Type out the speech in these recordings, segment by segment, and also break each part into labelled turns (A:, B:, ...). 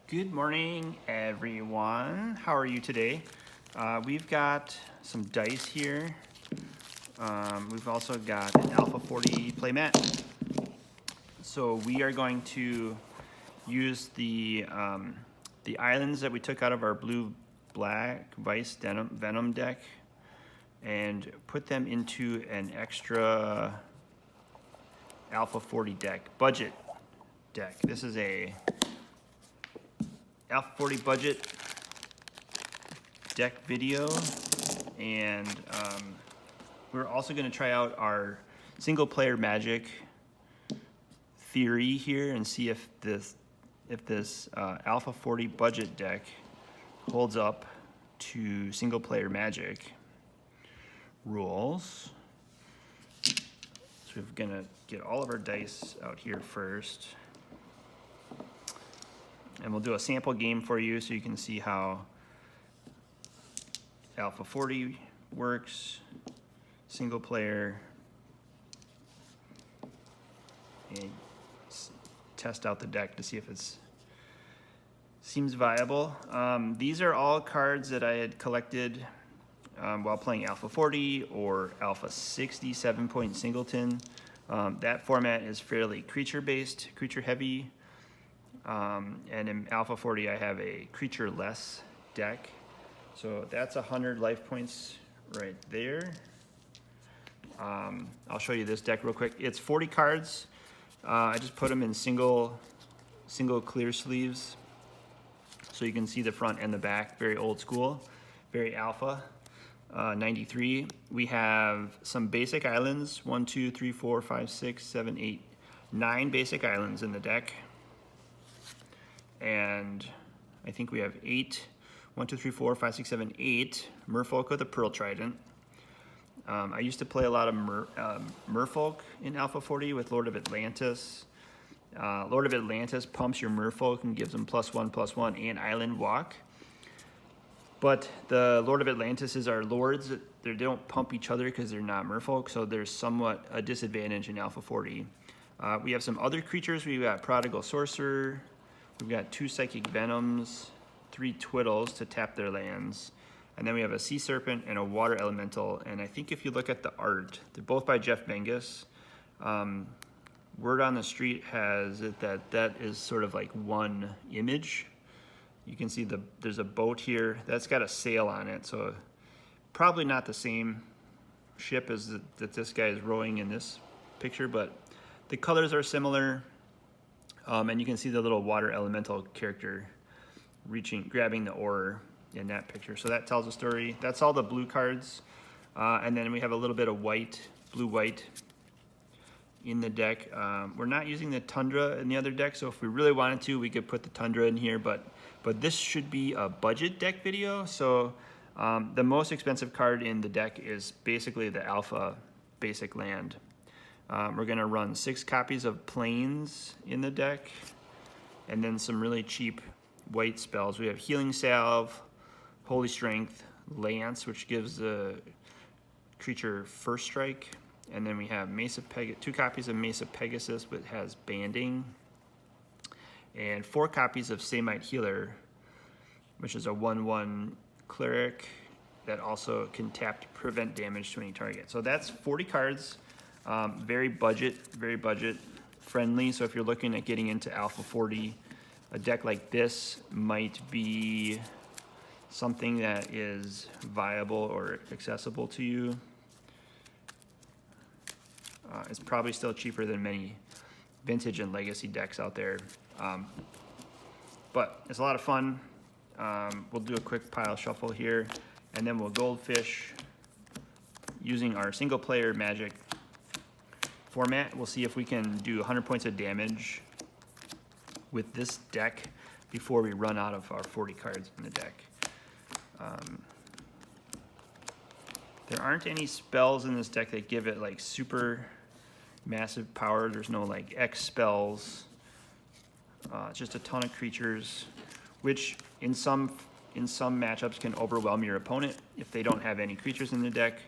A: Good morning, everyone. How are you today? We've got some dice here. We've also got an Alpha 40 playmat. So we are going to use the islands that we took out of our blue-black Vice Venom deck and put them into an extra Alpha 40 deck, budget deck. This is a Alpha 40 budget deck video, and we're also going to try out our single player Magic theory here and see if this Alpha 40 budget deck holds up to single player Magic rules. So we're going to get all of our dice out here first. And we'll do a sample game for you so you can see how Alpha 40 works, single player, and test out the deck to see if it seems viable. These are all cards that I had collected while playing Alpha 40 or Alpha 60 7-point singleton. That format is fairly creature-based, creature-heavy. And in Alpha 40, I have a creature-less deck. So that's 100 life points right there. I'll show you this deck real quick. It's 40 cards. I just put them in single clear sleeves, so you can see the front and the back. Very old school, very Alpha. 93. We have some basic islands. 1, 2, 3, 4, 5, 6, 7, 8, 9 basic islands in the deck. And I think we have 8, 1, 2, 3, 4, 5, 6, 7, 8 Merfolk with a Pearl Trident. I used to play a lot of Merfolk in Alpha 40 with Lord of Atlantis. Lord of Atlantis pumps your Merfolk and gives them +1/+1 and Island Walk. But the Lord of Atlantis is our lords. They don't pump each other because they're not Merfolk, so there's somewhat a disadvantage in Alpha 40. We have some other creatures. We've got Prodigal Sorcerer. We've got 2 Psychic Venoms, 3 Twiddles to tap their lands. And then we have a Sea Serpent and a Water Elemental. And I think if you look at the art, they're both by Jeff Bengus. Word on the street has it that is sort of like one image. You can see there's a boat here. That's got a sail on it, so probably not the same ship as that this guy is rowing in this picture, but the colors are similar. And you can see the little water elemental character grabbing the oar in that picture. So that tells a story. That's all the blue cards. And then we have a little bit of blue-white in the deck. We're not using the Tundra in the other deck, so if we really wanted to, we could put the Tundra in here, but this should be a budget deck video. So the most expensive card in the deck is basically the Alpha basic land. We're gonna run 6 copies of Plains in the deck, and then some really cheap white spells. We have Healing Salve, Holy Strength, Lance, which gives the creature first strike, and then we have 2 copies of Mace of Pegasus, which has banding, and 4 copies of Samite Healer, which is a 1/1 cleric that also can tap to prevent damage to any target. So that's 40 cards. Very budget friendly. So if you're looking at getting into Alpha 40, a deck like this might be something that is viable or accessible to you. It's probably still cheaper than many vintage and legacy decks out there. But it's a lot of fun. We'll do a quick pile shuffle here, and then we'll goldfish using our single player Magic format. We'll see if we can do 100 points of damage with this deck before we run out of our 40 cards in the deck. There aren't any spells in this deck that give it like super massive power. There's no like X spells. It's just a ton of creatures, which in some matchups can overwhelm your opponent. If they don't have any creatures in the deck,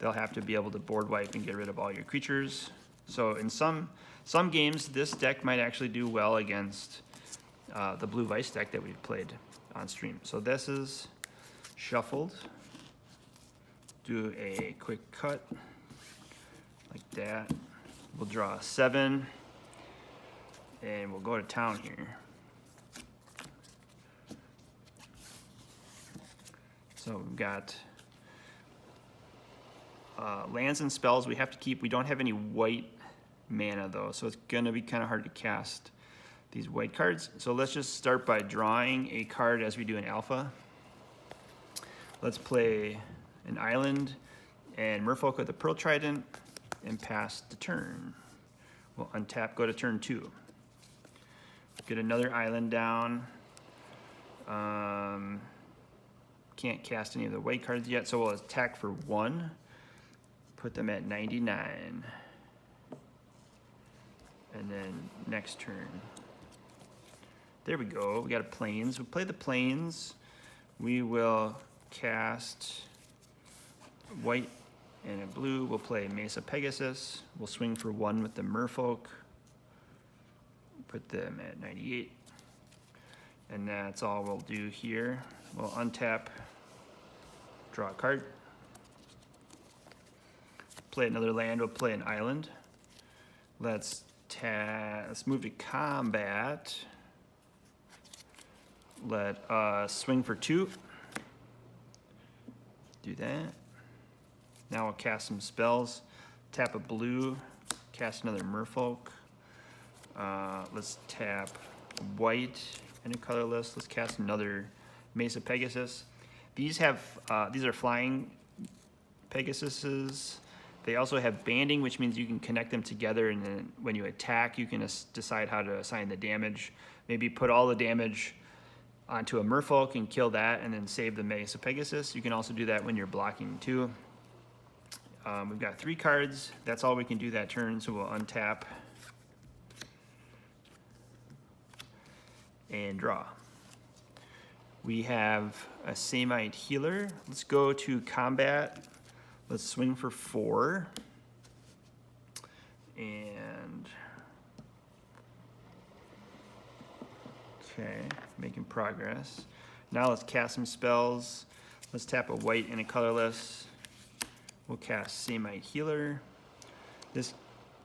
A: they'll have to be able to board wipe and get rid of all your creatures. So in some games, this deck might actually do well against the blue Vice deck that we played on stream. So this is shuffled. Do a quick cut like that. We'll draw a 7 and we'll go to town here. So we've got lands and spells we have to keep. We don't have any white mana though, so it's gonna be kind of hard to cast these white cards. So let's just start by drawing a card as we do in Alpha. Let's play an island and Merfolk with a Pearl Trident and pass the turn. We'll untap, go to turn 2. Get another island down. Can't cast any of the white cards yet, so we'll attack for 1. Put them at 99. And then next turn. There we go, we got a plains. We'll play the plains. We will cast white and a blue. We'll play Mesa Pegasus. We'll swing for 1 with the Merfolk. Put them at 98. And that's all we'll do here. We'll untap, draw a card. Play another land, we'll play an island. Let's move to combat. Let us swing for 2. Do that. Now we'll cast some spells. Tap a blue, cast another Merfolk. Let's tap white and a colorless. Let's cast another Mesa Pegasus. These are flying Pegasuses. They also have banding, which means you can connect them together, and then when you attack, you can decide how to assign the damage. Maybe put all the damage onto a Merfolk and kill that, and then save the Mesa Pegasus. You can also do that when you're blocking too. We've got 3 cards. That's all we can do that turn, so we'll untap and draw. We have a Samite Healer. Let's go to combat. Let's swing for 4. And okay, making progress. Now let's cast some spells. Let's tap a white and a colorless. We'll cast Samite Healer. This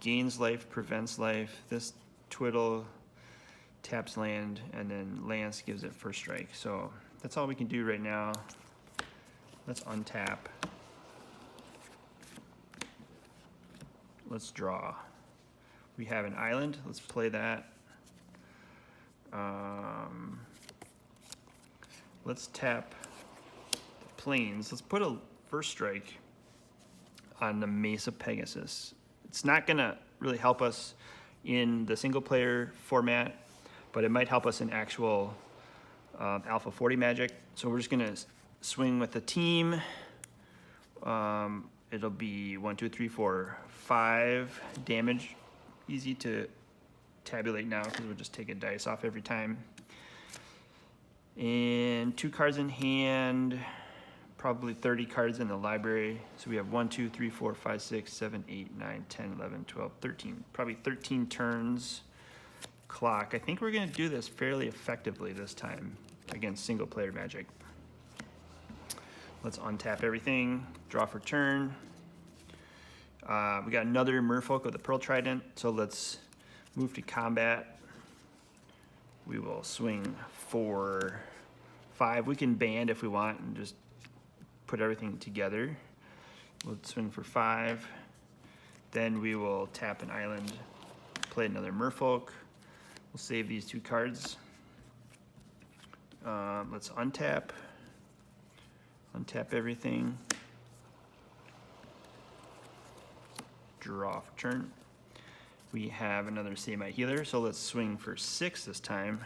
A: gains life, prevents life. This twiddle taps land, and then Lance gives it first strike. So that's all we can do right now. Let's untap. Let's draw. We have an island. Let's play that. Let's tap the plains. Let's put a first strike on the Mesa Pegasus. It's not gonna really help us in the single player format, but it might help us in actual Alpha 40 Magic. So we're just gonna swing with the team. It'll be 1, 2, 3, 4, 5 damage. Easy to tabulate now because we'll just take a dice off every time. And 2 cards in hand, probably 30 cards in the library. So we have 1, 2, 3, 4, 5, 6, 7, 8, 9, 10, 11, 12, 13. Probably 13 turns clock. I think we're gonna do this fairly effectively this time against single player Magic. Let's untap everything, draw for turn. We got another Merfolk with a Pearl Trident, so let's move to combat. We will swing for 5. We can band if we want and just put everything together. We'll swing for 5. Then we will tap an island, play another Merfolk. We'll save these 2 cards. Let's untap everything. Draw for turn. We have another Samite Healer, so let's swing for 6 this time.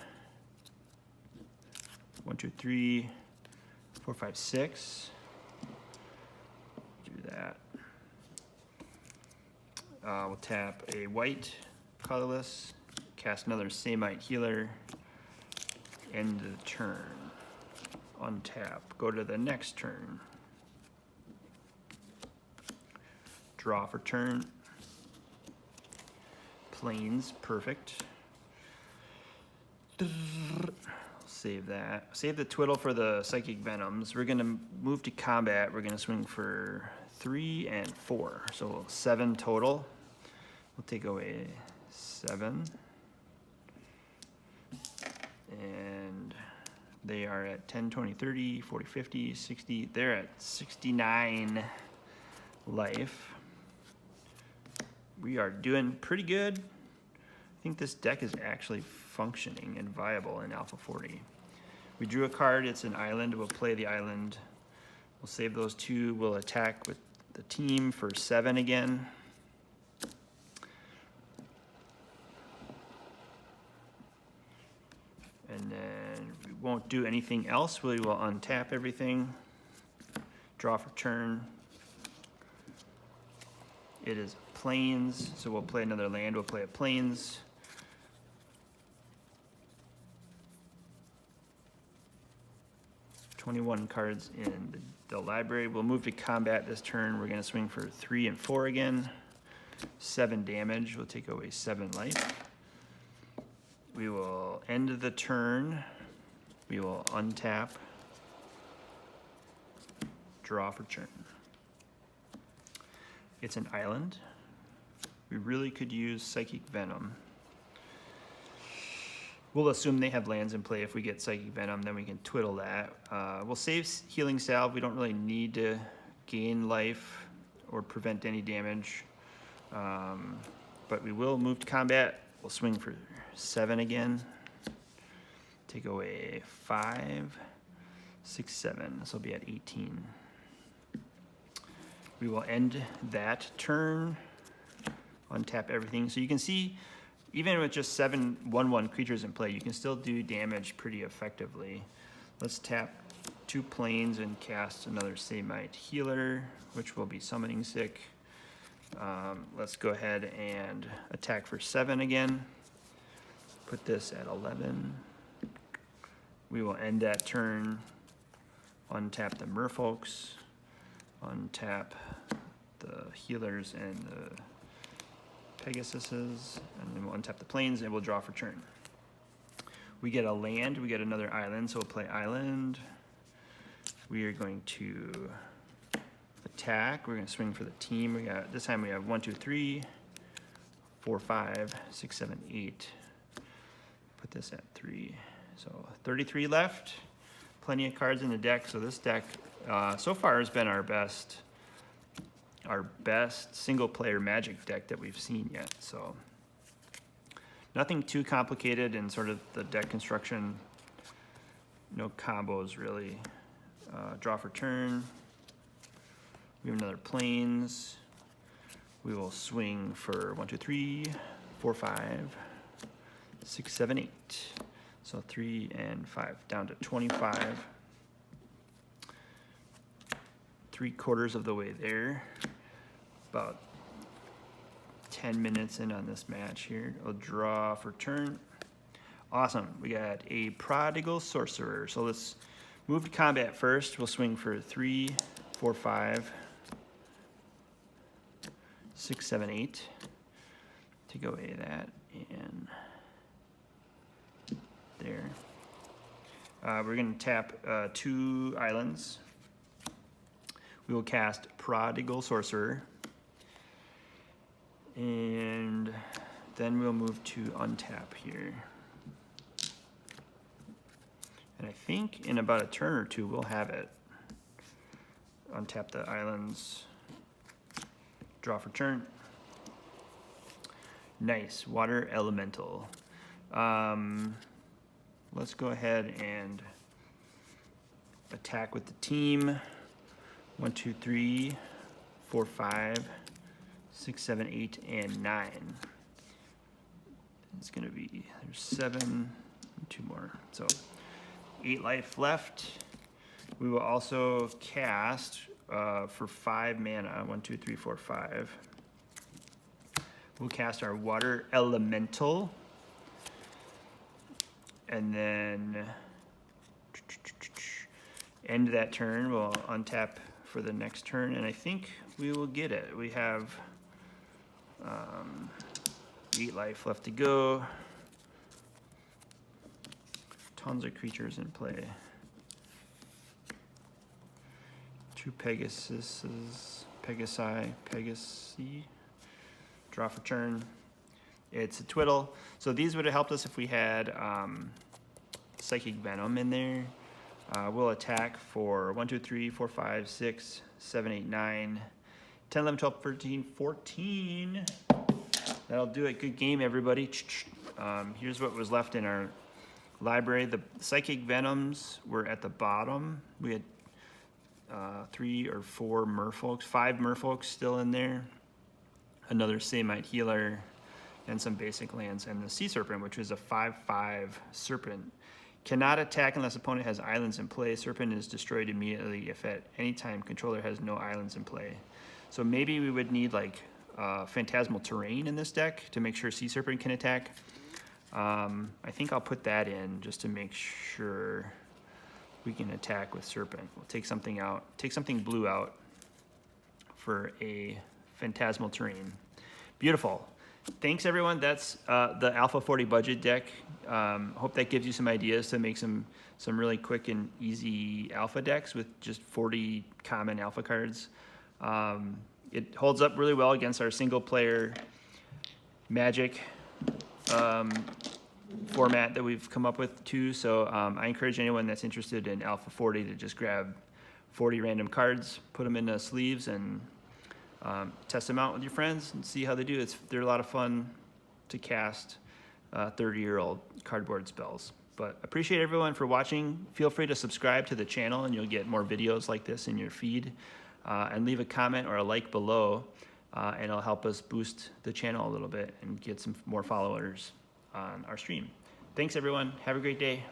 A: 1, 2, 3, 4, 5, 6. Do that. We'll tap a white, colorless, cast another Samite Healer, end the turn. Untap, go to the next turn. Draw for turn. Plains, perfect. save that. Save the twiddle for the Psychic Venoms. We're gonna move to combat. We're gonna swing for 3 and 4, so 7 total. We'll take away 7. And they are at 10, 20, 30, 40, 50, 60. They're at 69 life. We are doing pretty good. I think this deck is actually functioning and viable in Alpha 40. We drew a card, it's an island. We'll play the island. We'll save those 2. We'll attack with the team for 7 again. And then we won't do anything else. We will untap everything, draw for turn. It is plains, so we'll play another land. We'll play a plains. '21 cards in the library. We'll move to combat this turn. We're going to swing for 3 and 4 again. 7 damage. We'll take away 7 life. We will end the turn. We will untap, draw for turn. It's an island. We really could use Psychic Venom. We'll assume they have lands in play. If we get Psychic Venom, then we can twiddle that. We'll save Healing Salve. We don't really need to gain life or prevent any damage. But we will move to combat. We'll swing for 7 again. Take away 5, 6, 7. This will be at 18. We will end that turn. Untap everything. So you can see, even with just 7 1/1 creatures in play, you can still do damage pretty effectively. Let's tap 2 planes and cast another Samite Healer, which will be Summoning Sick. Let's go ahead and attack for 7 again. Put this at 11. We will end that turn. Untap the Merfolks. Untap the healers and the Pegasuses, and then we'll untap the plains and we'll draw for turn. We get a land, we get another island, so we'll play island. We are going to attack. We're going to swing for the team. We got this time we have 1, 2, 3, 4, 5, 6, 7, 8. Put this at 3. So 33 left. Plenty of cards in the deck. So this deck so far has been our best single player Magic deck that we've seen yet. So nothing too complicated in sort of the deck construction. No combos really. Draw for turn. We have another plains. We will swing for 1, 2, 3, 4, 5, 6, 7, 8. So 3 and 5 down to 25. 3/4 of the way there. About 10 minutes in on this match here. I'll draw for turn. Awesome. We got a Prodigal Sorcerer. So let's move to combat first. We'll swing for 3, 4, 5, 6, 7, 8. Take away that and there. We're going to tap 2 islands. We will cast Prodigal Sorcerer. And then we'll move to untap here. And I think in about a turn or 2 we'll have it. Untap the islands. Draw for turn. Nice. Water Elemental. Let's go ahead and attack with the team. 1, 2, 3, 4, 5, 6, 7, 8, and 9. It's going to be, there's 7, and 2 more. So 8 life left. We will also cast for 5 mana. 1, 2, 3, 4, 5. We'll cast our Water Elemental. And then end that turn. We'll untap for the next turn, and I think we will get it. We have 8 life left to go. Tons of creatures in play. 2 Pegasi. Draw for turn. It's a twiddle. So these would have helped us if we had Psychic Venom in there. We'll attack for 1, 2, 3, 4, 5, 6, 7, 8, 9, 10, 11, 12, 13, 14. That'll do it. Good game, everybody. Here's what was left in our library. The Psychic Venoms were at the bottom. We had 3 or 4 Merfolks, 5 Merfolks still in there. Another Samite Healer, and some basic lands. And the Sea Serpent, which is a 5/5 Serpent. Cannot attack unless opponent has islands in play. Serpent is destroyed immediately if at any time controller has no islands in play. So maybe we would need like Phantasmal Terrain in this deck to make sure Sea Serpent can attack. I think I'll put that in just to make sure we can attack with Serpent. We'll take something out, take something blue out for a Phantasmal Terrain. Beautiful. Thanks, everyone. That's the Alpha 40 budget deck. Hope that gives you some ideas to make some really quick and easy alpha decks with just 40 common alpha cards. It holds up really well against our single player Magic format that we've come up with too. So I encourage anyone that's interested in Alpha 40 to just grab 40 random cards, put them in sleeves, and test them out with your friends and see how they do. They're a lot of fun to cast 30-year-old cardboard spells. But appreciate everyone for watching. Feel free to subscribe to the channel and you'll get more videos like this in your feed. And leave a comment or a like below and it'll help us boost the channel a little bit and get some more followers on our stream. Thanks, everyone. Have a great day.